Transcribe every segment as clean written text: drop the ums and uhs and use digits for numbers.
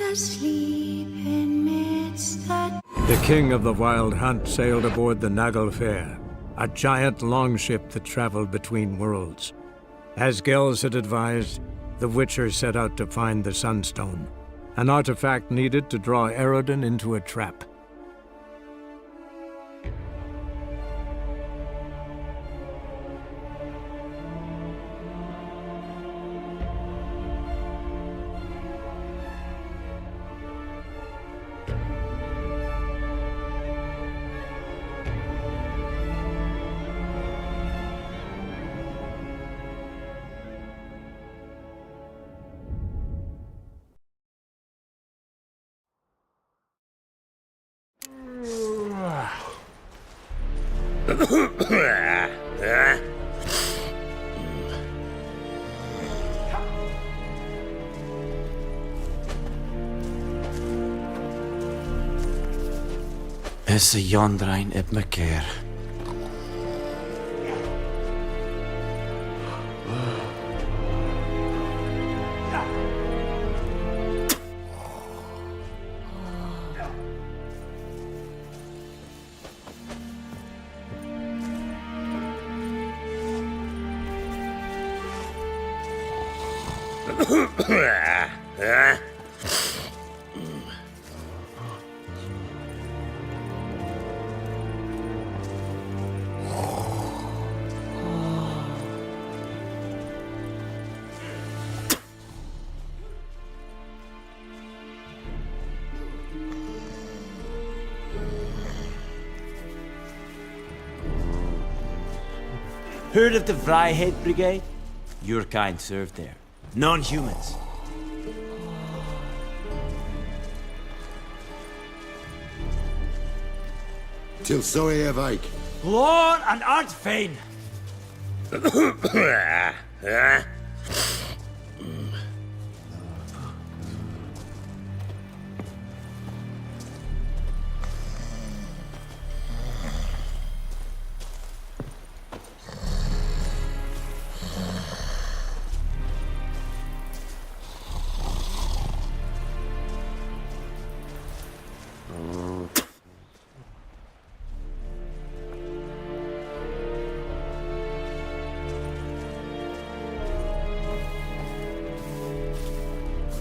asleep amidst the... The king of the Wild Hunt sailed aboard the Naglfair, a giant longship that traveled between worlds. As Gels had advised, the Witcher set out to find the Sunstone, an artifact needed to draw Eredin into a trap. Is a jondrain ep me keer. Heard of the Vryheid Brigade? Your kind served there. Non-humans. Til så er veik. Lord and art fain.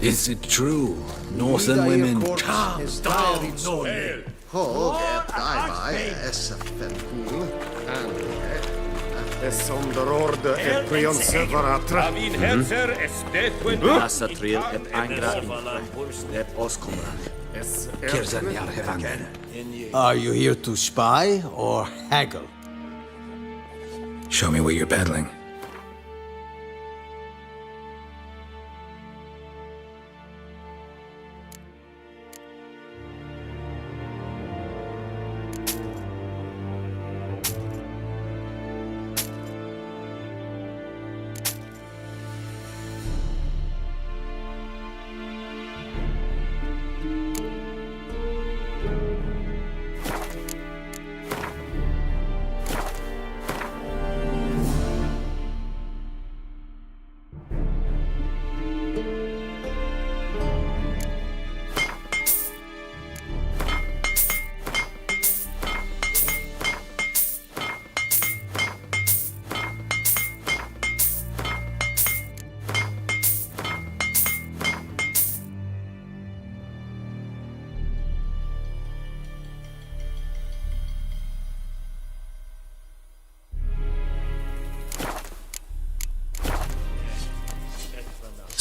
Is it true? Northern women down, no. Asatril ep angra ep oskomran. Kirzanyar hevangen. Are you here to spy or haggle? Show me what you're peddling.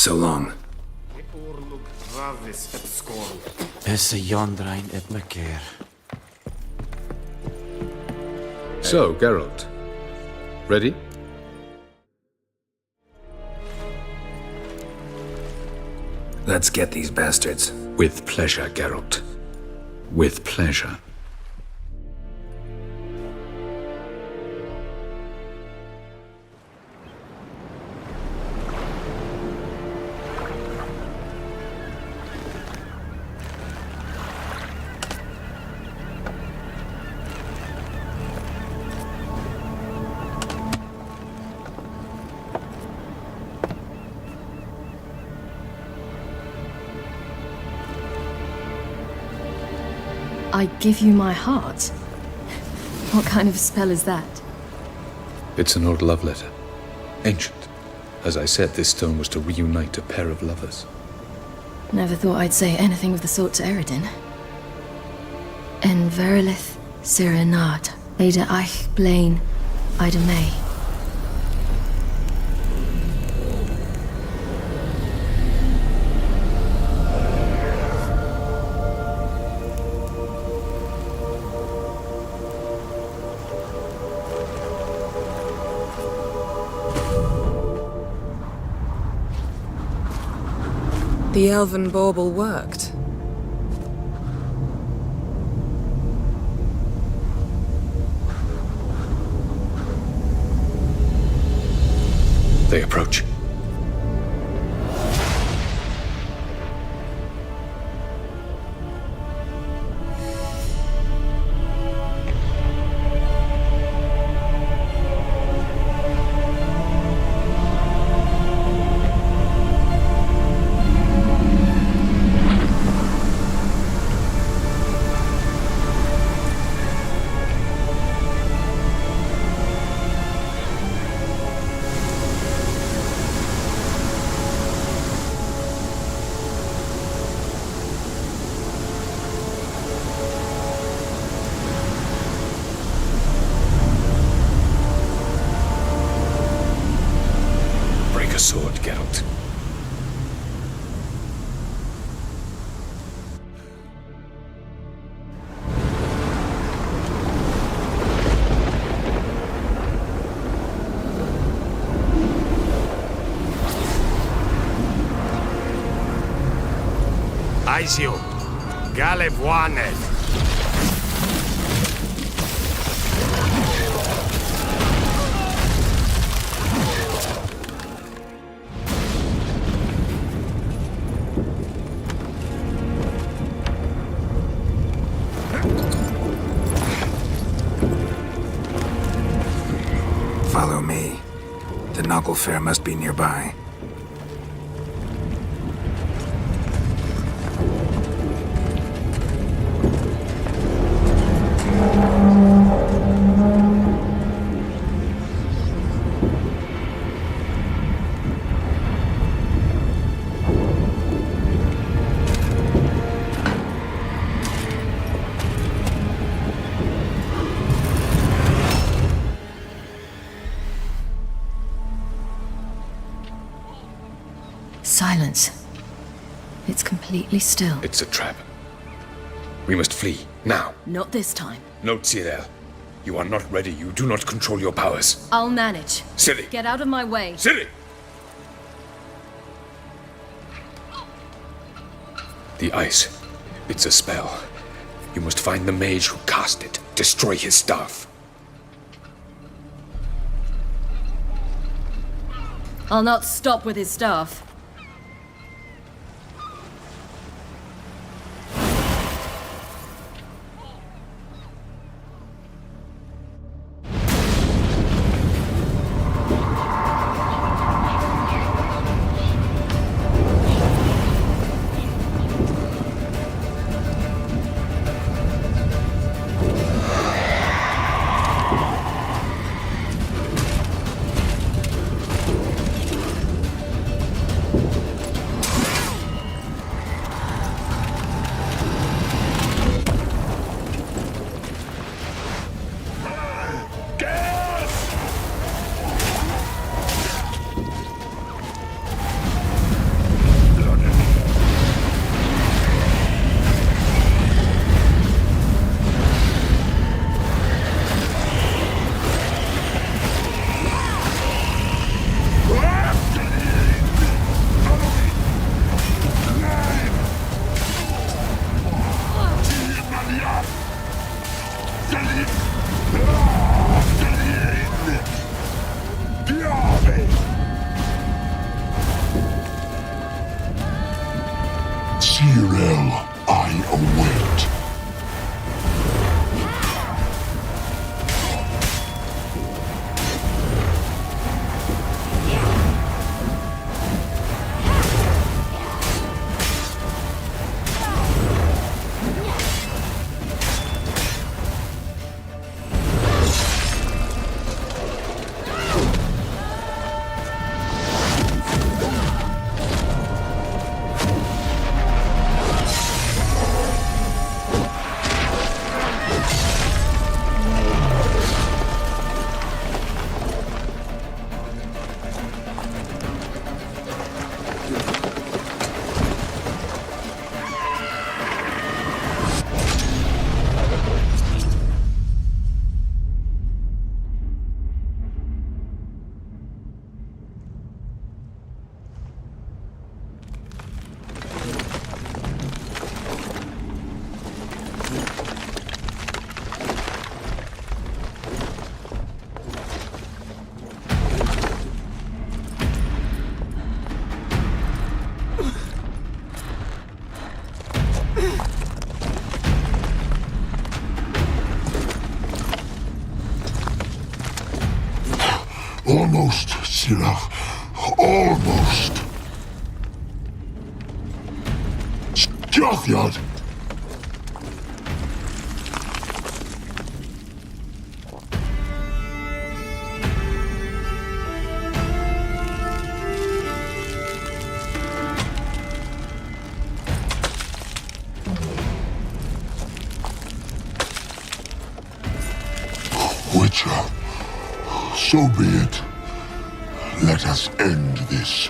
So long. Is a jondrain ep me keer. So, Geralt. Ready? Let's get these bastards. With pleasure, Geralt. With pleasure. I give you my heart? What kind of spell is that? It's an old love letter. Ancient. As I said, this stone was to reunite a pair of lovers. Never thought I'd say anything of the sort to Eredin. En verilith Sirenad, Ada Eich Blaine, Ida May. The elven bauble worked. They approach. Break a sword, Geralt. Aizio, Galevuanet. Follow me. The Naglfar must be nearby. Silence. It's completely still. It's a trap. We must flee, now. Not this time. Note, Cyril. You are not ready. You do not control your powers. I'll manage. Ciri! Get out of my way. Ciri! The ice. It's a spell. You must find the mage who cast it. Destroy his staff. I'll not stop with his staff. Almost, Sirach. Almost. Jothyard! Witcher, so be it. Let us end this.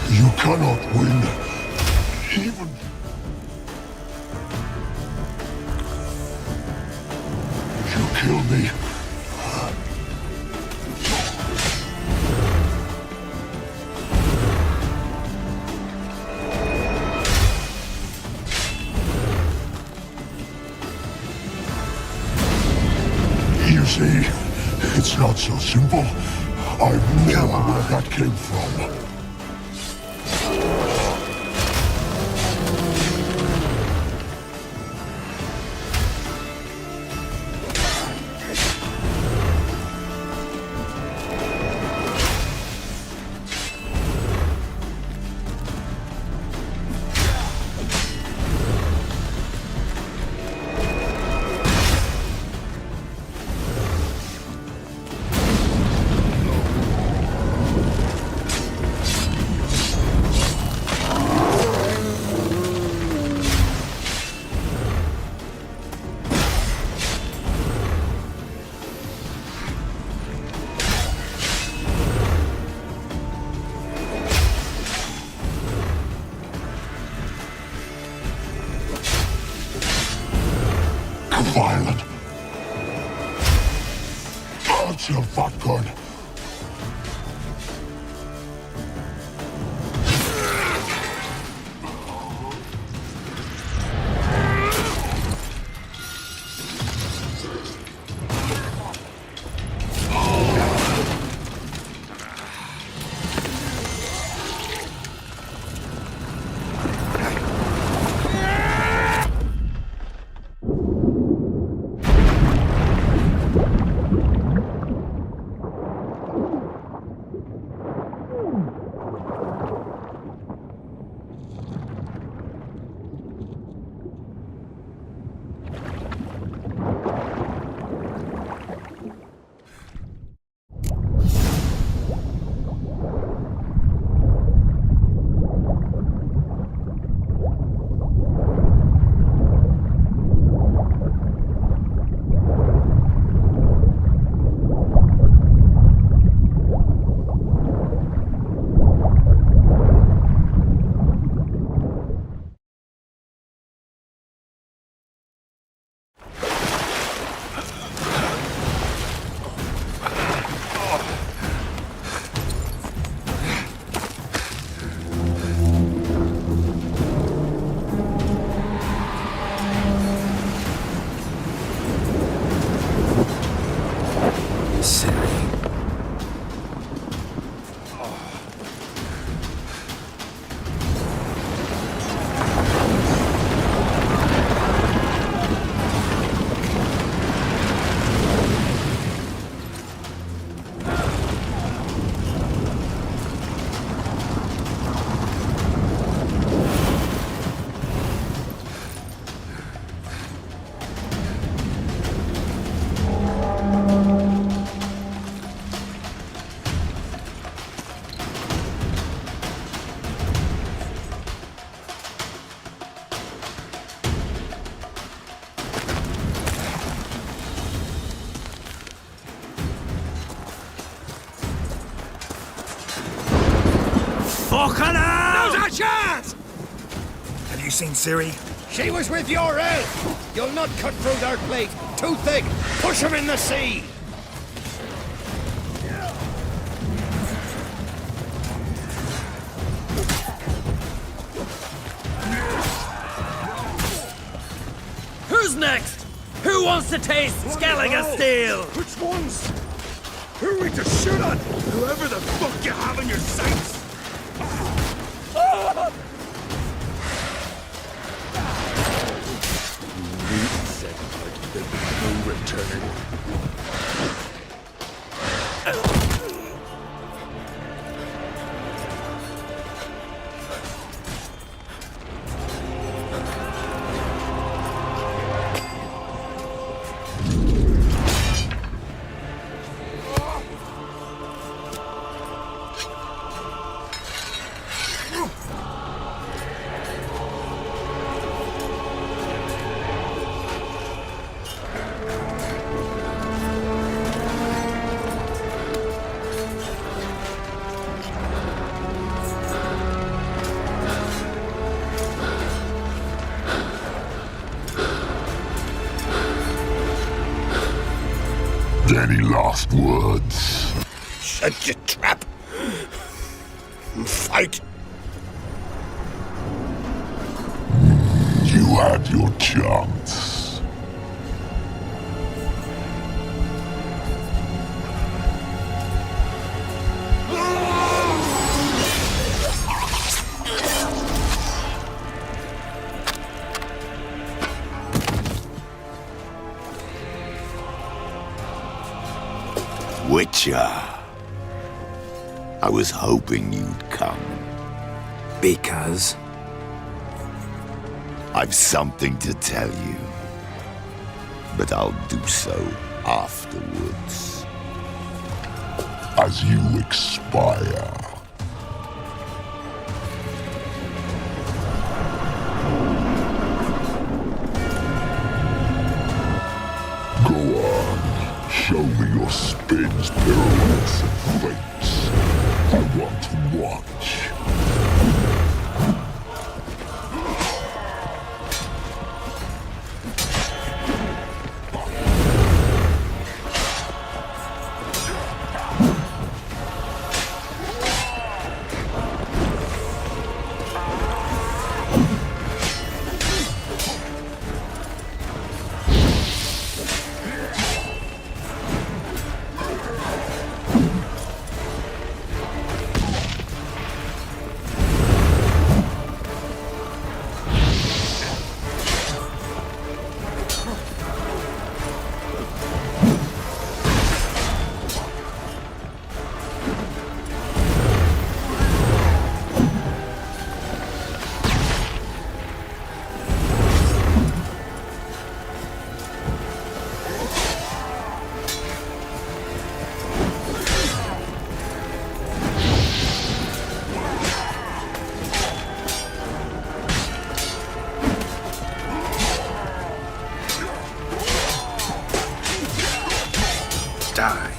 You cannot win, even... You kill me. You see, it's not so simple. I know where that came from. Violent. Gods of that good. Fucking hell! Not a chance! Have you seen Ciri? She was with your elf! You'll not cut through their plate! Too thick! Push him in the sea! Who's next? Who wants to taste Skelliger steel? Which ones? Who are we to shoot at? Whoever the fuck you have in your sights! turning. Any last words? Shut your trap. Fight. You had your chance. Witcher. I was hoping you'd come. Because? I've something to tell you. But I'll do so afterwards. As you expire. Go on. Show me your spins, pirouettes, and feints. I want to watch. Die.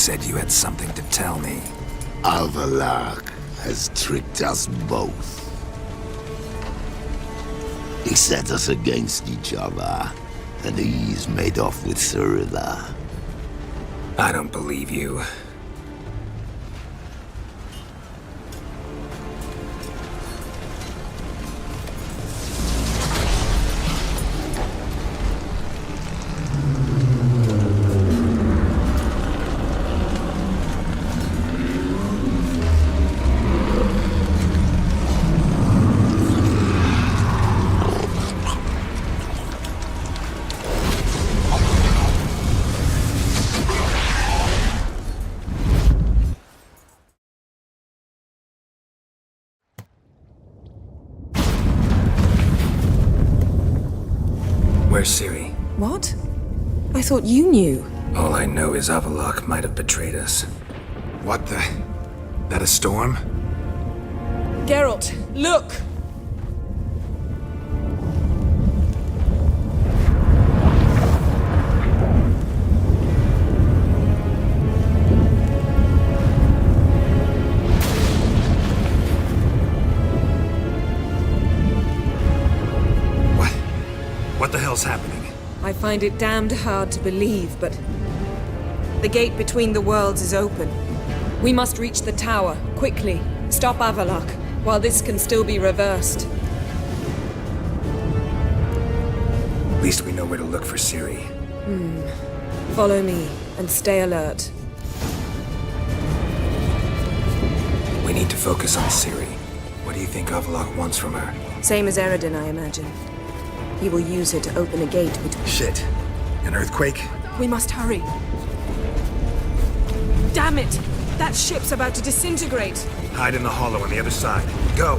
said you had something to tell me. Alvalark has tricked us both. He set us against each other, and he's made off with Cyrilla. I don't believe you. Where's Ciri? What? I thought you knew. All I know is Avallac'h might have betrayed us. What the... That a storm? Geralt, look! What the hell's happening? I find it damned hard to believe, but... the gate between the worlds is open. We must reach the tower, quickly. Stop Avallac'h, while this can still be reversed. At least we know where to look for Ciri. Follow me, and stay alert. We need to focus on Ciri. What do you think Avallac'h wants from her? Same as Eredin, I imagine. He will use her to open a gate between... Shit. An earthquake? We must hurry. Damn it! That ship's about to disintegrate! Hide in the hollow on the other side. Go!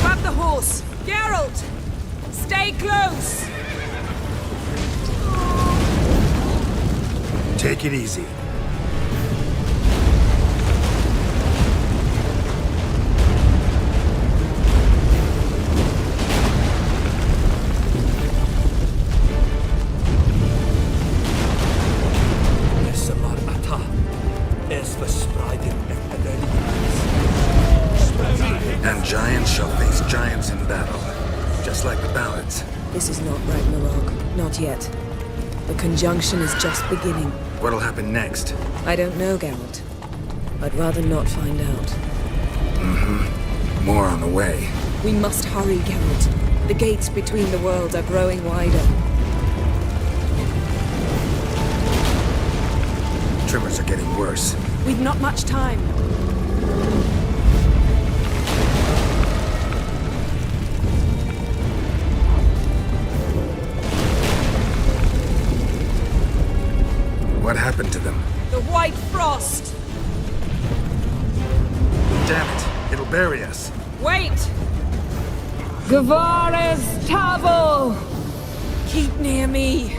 Grab the horse! Geralt! Stay close! Take it easy. And giants shall face giants in battle, just like the ballads. This is not Ragnarok. Not yet. The conjunction is just beginning. What'll happen next? I don't know, Geralt. I'd rather not find out. More on the way. We must hurry, Geralt. The gates between the worlds are growing wider. Tremors are getting worse. We've not much time. What happened to them? The White Frost! Damn it! It'll bury us. Wait! Gavares Tavo! Keep near me.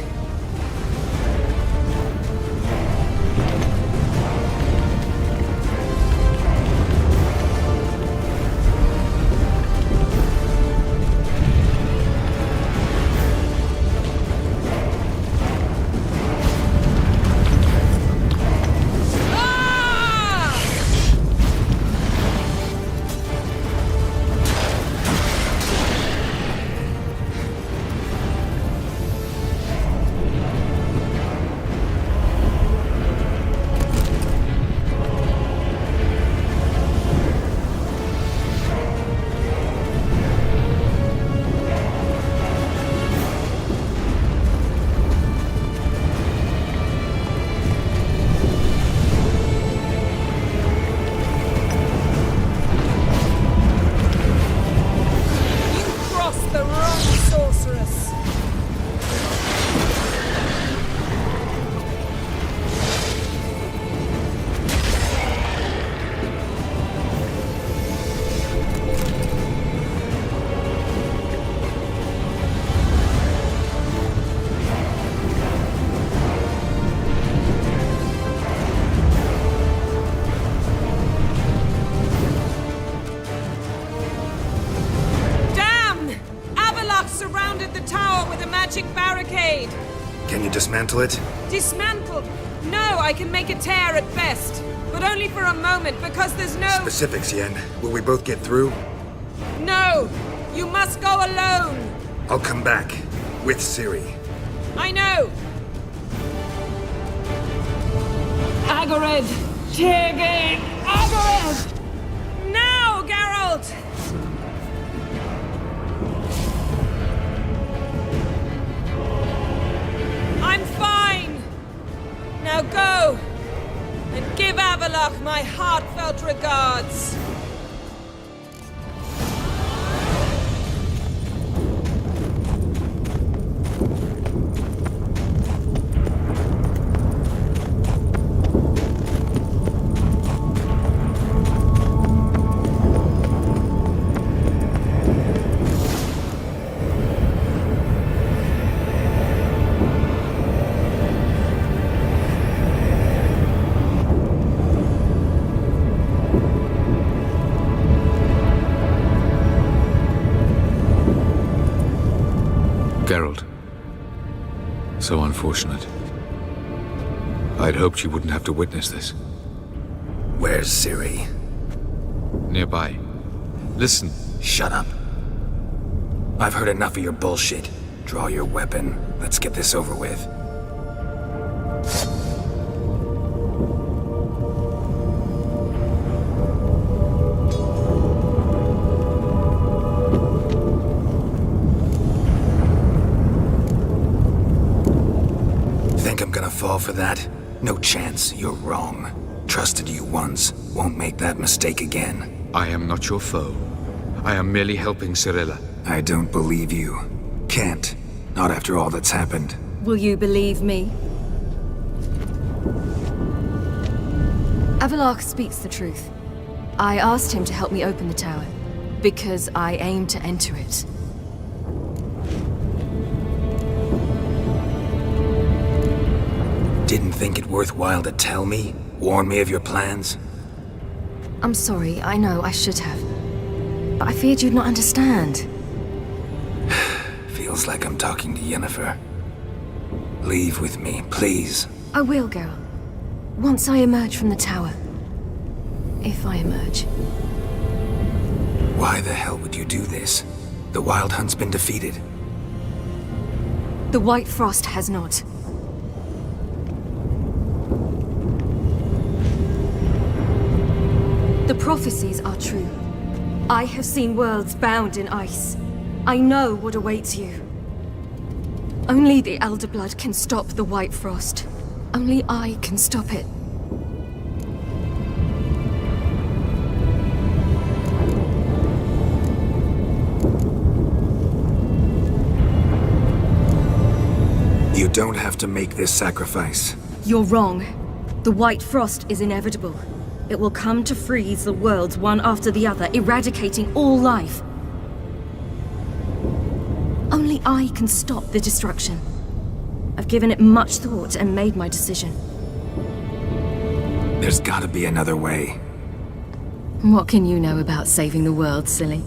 dismantle it? Dismantle? No, I can make a tear at best. But only for a moment, because there's no... Specifics, Yen. Will we both get through? No! You must go alone! I'll come back. With Ciri. I know! Agared! Tirgain! Agared! Now, Geralt! I'm fine! Now go! And give Avallac'h my heartfelt regards! Geralt. So unfortunate. I'd hoped you wouldn't have to witness this. Where's Ciri? Nearby. Listen. Shut up. I've heard enough of your bullshit. Draw your weapon. Let's get this over with. Think I'm gonna fall for that? No chance. You're wrong. Trusted you once. Won't make that mistake again. I am not your foe. I am merely helping Cirilla. I don't believe you. Can't. Not after all that's happened. Will you believe me? Avallac'h speaks the truth. I asked him to help me open the tower, because I aim to enter it. Didn't think it worthwhile to tell me? Warn me of your plans? I'm sorry, I know I should have. But I feared you'd not understand. Feels like I'm talking to Yennefer. Leave with me, please. I will, Geralt. Once I emerge from the tower. If I emerge. Why the hell would you do this? The Wild Hunt's been defeated. The White Frost has not. The prophecies are true. I have seen worlds bound in ice. I know what awaits you. Only the Elder Blood can stop the White Frost. Only I can stop it. You don't have to make this sacrifice. You're wrong. The White Frost is inevitable. It will come to freeze the worlds one after the other, eradicating all life. Only I can stop the destruction. I've given it much thought and made my decision. There's gotta be another way. What can you know about saving the world, silly?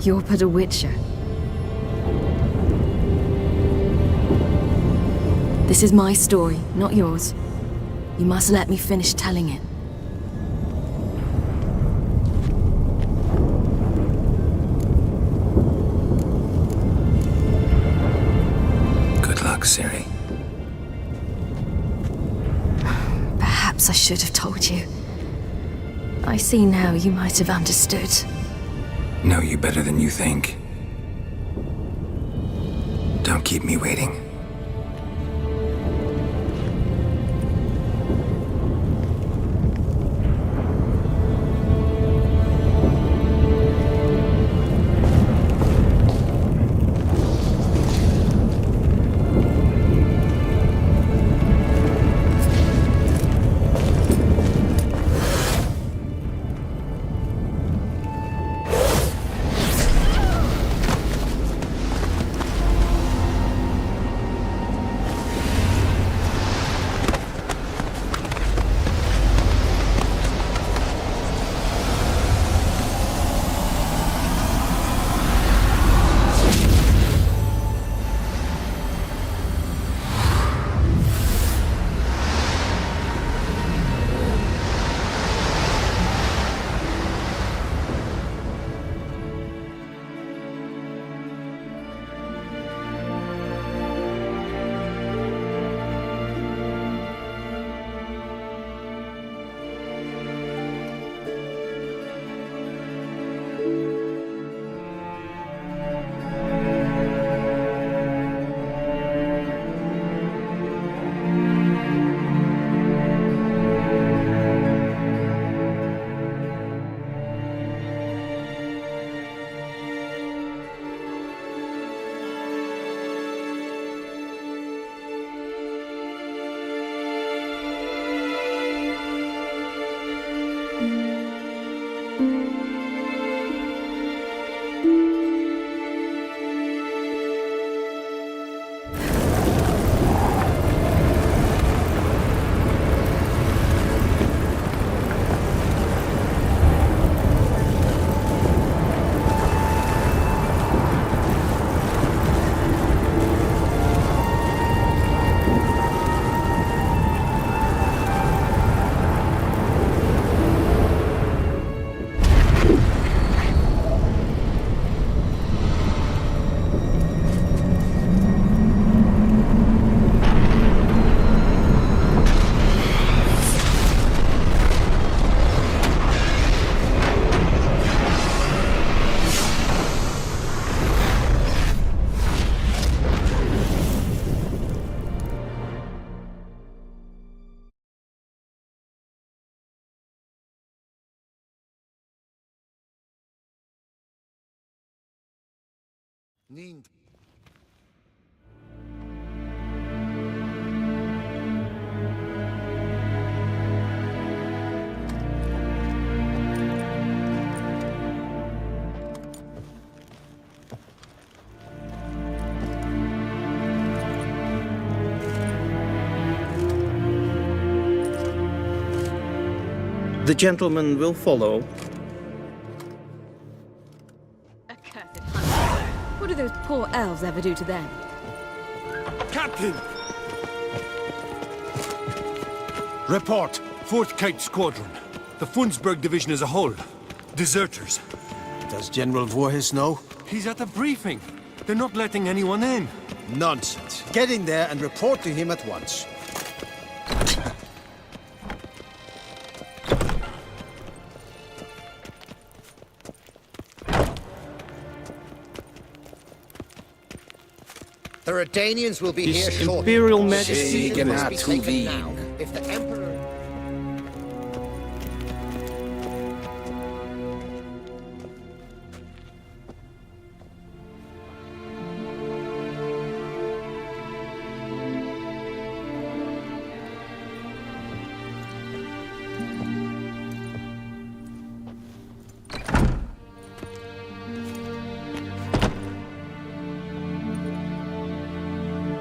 You're but a witcher. This is my story, not yours. You must let me finish telling it. Ciri. Perhaps I should have told you. I see now you might have understood. Know you better than you think. Don't keep me waiting. The gentleman will follow. Accursed hunter. What do those poor elves ever do to them? Captain! Report. 4th Kite Squadron. The Fundsberg Division as a whole. Deserters. Does General Voorhis know? He's at the briefing. They're not letting anyone in. Nonsense. Get in there and report to him at once. The Redanians will be His here shortly. Imperial Majesty Decision must must be be taken now. If the Emperor...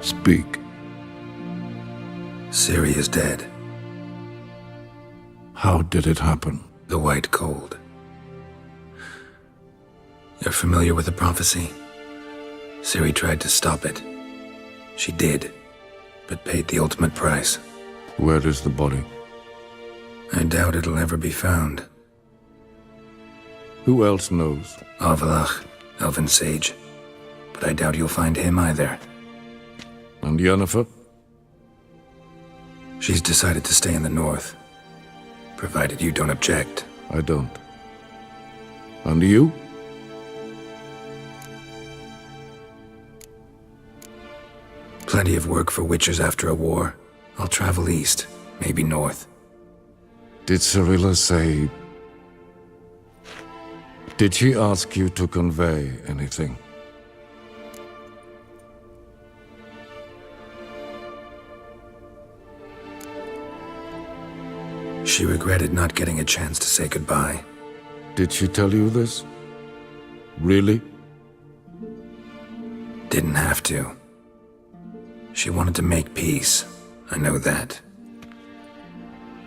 Speak. Ciri is dead. How did it happen? The White Cold. You're familiar with the prophecy? Ciri tried to stop it. She did, but paid the ultimate price. Where is the body? I doubt it'll ever be found. Who else knows? Avalach, Elven Sage. But I doubt you'll find him either. And Yennefer? She's decided to stay in the north. Provided you don't object. I don't. And you? Plenty of work for witchers after a war. I'll travel east, maybe north. Did Cirilla say... Did she ask you to convey anything? She regretted not getting a chance to say goodbye. Did she tell you this? Really? Didn't have to. She wanted to make peace. I know that.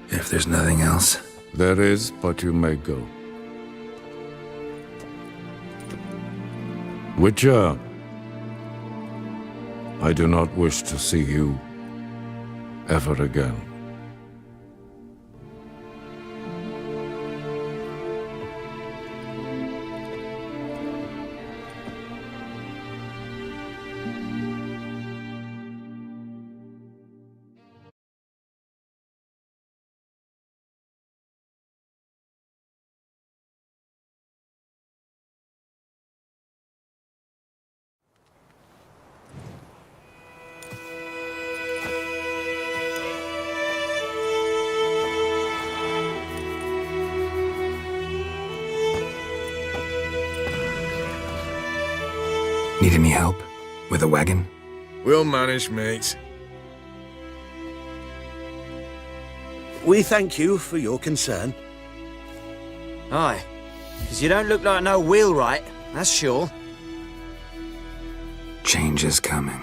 If there's nothing else... There is, but you may go. Witcher, I do not wish to see you ever again. Need any help? With a wagon? We'll manage, mate. We thank you for your concern. Aye. Because you don't look like no wheelwright, that's sure. Change is coming.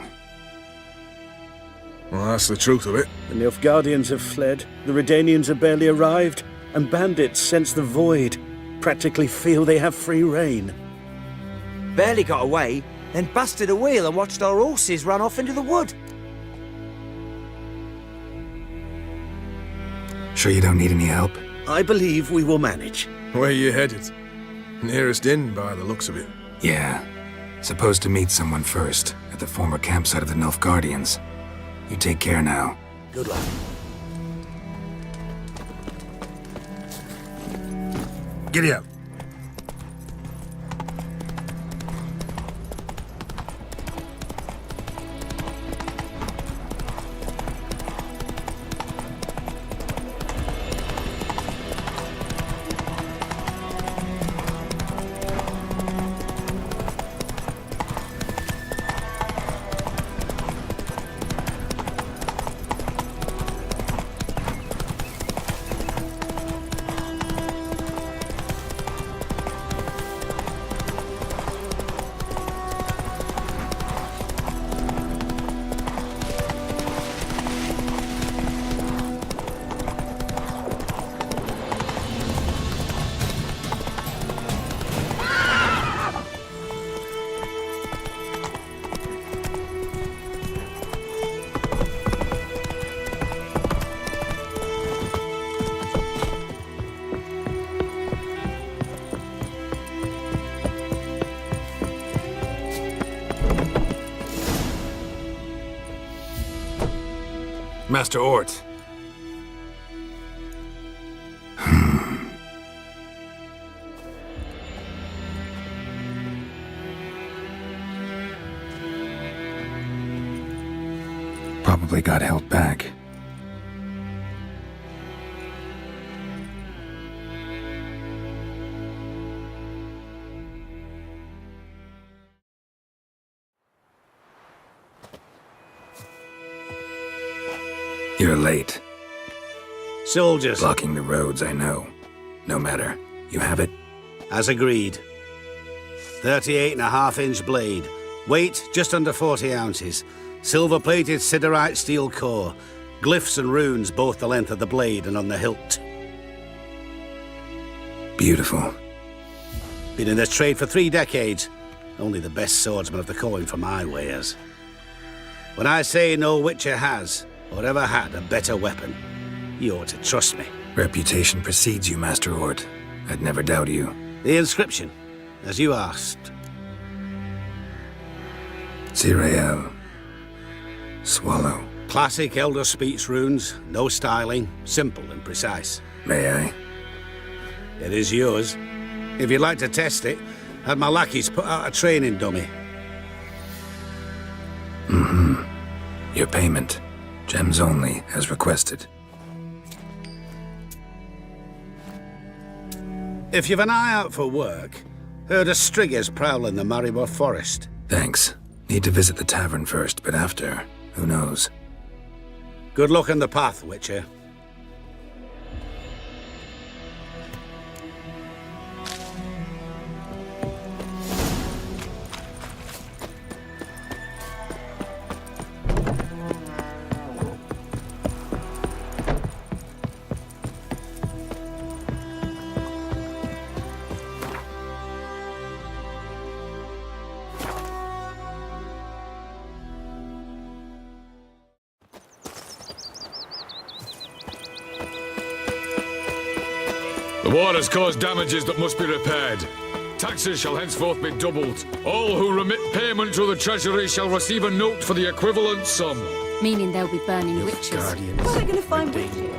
Well, that's the truth of it. The Nilfgaardians have fled, the Redanians have barely arrived, and bandits sense the void, practically feel they have free reign. Barely got away, then busted a wheel and watched our horses run off into the wood. Sure you don't need any help? I believe we will manage. Where you headed? Nearest inn, by the looks of it. Yeah. Supposed to meet someone first, at the former campsite of the Nilfgaardians. You take care now. Good luck. Giddy up. Master Ort? Probably got held back. You're late. Soldiers. Blocking the roads, I know. No matter. You have it? As agreed. 38.5-inch blade. Weight just under 40 ounces. Silver-plated siderite steel core. Glyphs and runes both the length of the blade and on the hilt. Beautiful. Been in this trade for 3 decades. Only the best swordsman of the coin for my wares. When I say no Witcher has, or ever had, a better weapon, you ought to trust me. Reputation precedes you, Master Ort. I'd never doubt you. The inscription, as you asked. Zirael. Swallow. Classic Elder Speech runes, no styling, simple and precise. May I? It is yours. If you'd like to test it, had my lackeys put out a training dummy. Mm-hmm. Your payment. Gems only, as requested. If you've an eye out for work, heard of striggers prowling the Maribor forest. Thanks. Need to visit the tavern first, but after, who knows? Good luck on the path, Witcher. The war has caused damages that must be repaired. Taxes shall henceforth be doubled. All who remit payment to the treasury shall receive a note for the equivalent sum. Meaning they'll be burning witches. Where are they going to find witches?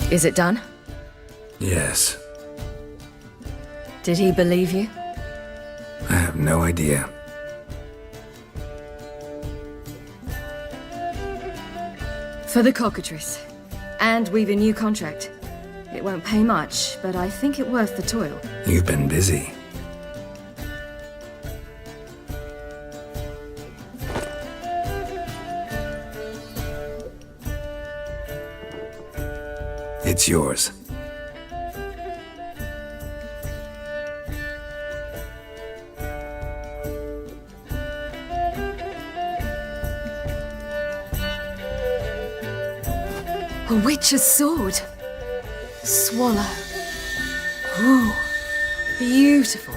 Is it done? Yes. Did he believe you? I have no idea. For the cockatrice. And we've a new contract. It won't pay much, but I think it worth the toil. You've been busy. It's yours. A witch's sword. Swallow. Ooh, beautiful.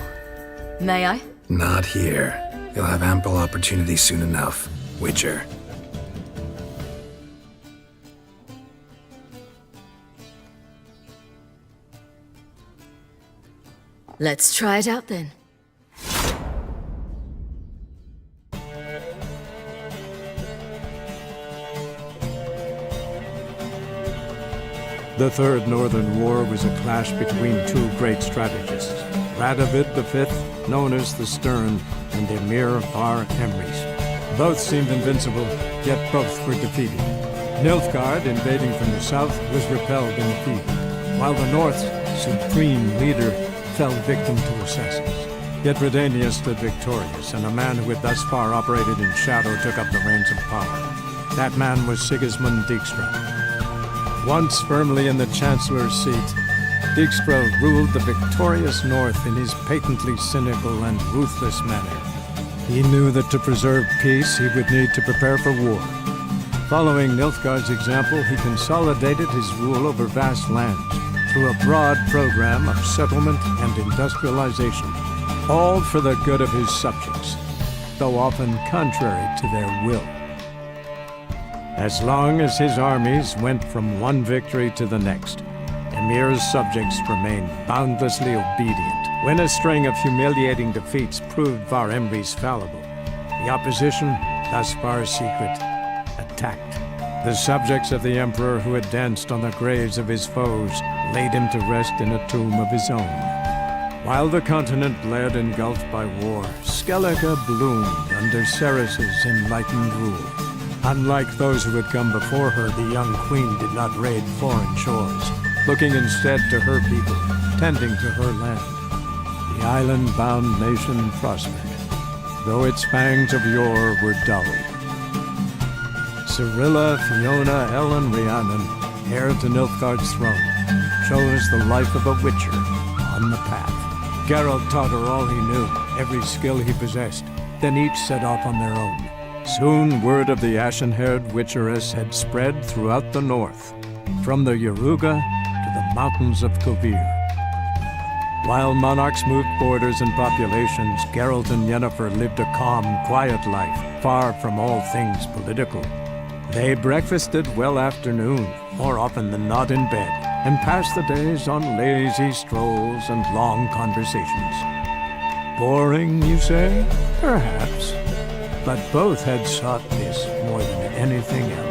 May I? Not here. You'll have ample opportunity soon enough, Witcher. Let's try it out then. The Third Northern War was a clash between two great strategists, Radovid V, known as the Stern, and Emir Bar Emrys. Both seemed invincible, yet both were defeated. Nilfgaard, invading from the south, was repelled in the field, while the North's supreme leader fell victim to assassins. Yet Redania stood victorious, and a man who had thus far operated in shadow took up the reins of power. That man was Sigismund Dijkstra. Once firmly in the Chancellor's seat, Dijkstra ruled the victorious North in his patently cynical and ruthless manner. He knew that to preserve peace, he would need to prepare for war. Following Nilfgaard's example, he consolidated his rule over vast lands through a broad program of settlement and industrialization, all for the good of his subjects, though often contrary to their will. As long as his armies went from one victory to the next, Emir's subjects remained boundlessly obedient. When a string of humiliating defeats proved Var Emreis fallible, the opposition, thus far secret, attacked. The subjects of the Emperor who had danced on the graves of his foes laid him to rest in a tomb of his own. While the continent bled engulfed by war, Skellige bloomed under Ceres's enlightened rule. Unlike those who had come before her, the young queen did not raid foreign shores, looking instead to her people, tending to her land. The island-bound nation prospered, though its fangs of yore were dulled. Cyrilla, Fiona, Ellen, Rhiannon, heir to Nilfgaard's throne, chose the life of a witcher on the path. Geralt taught her all he knew, every skill he possessed. Then each set off on their own. Soon word of the ashen-haired witcheress had spread throughout the north, from the Yaruga to the mountains of Kovir. While monarchs moved borders and populations, Geralt and Yennefer lived a calm, quiet life, far from all things political. They breakfasted well after noon, more often than not in bed, and passed the days on lazy strolls and long conversations. Boring, you say? Perhaps. But both had sought this more than anything else.